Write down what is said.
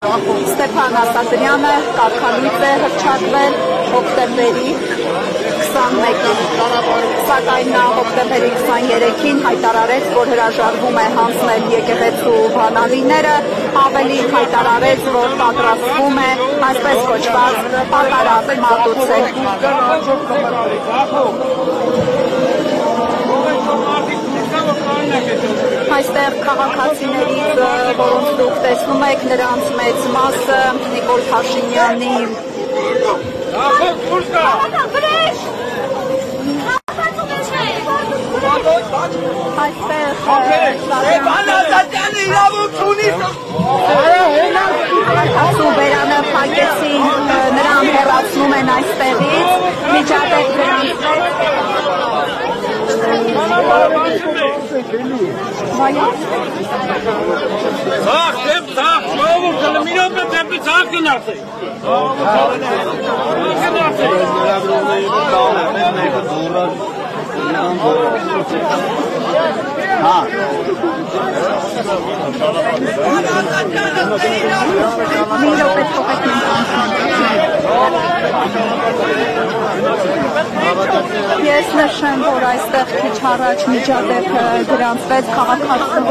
Ստեփան Ասատրյանը կարգալույծ է հռչակվել հոկտեմբերի 21-ին, սակայն նա հոկտեմբերի 23-ին հայտարարեց, որ հրաժարվում է հանձնել եկեղեցու բանալիները, ավելին հայտարարեց, որ պատրաստվում է այսպես կոչված պատարակ մատուցել։ Այստեղ քաղաքացիներից, որոնց դուք տեսնում եք, նրանց մեծ մասը Նիկոլ Փաշինյանի բերանը փակեցին, նրան հեռացնում են այստեղից, միջադեպ Ես նշեմ, որ այստեղ քիչ առաջ միջադեպ գրանցվեց քաղաքացիական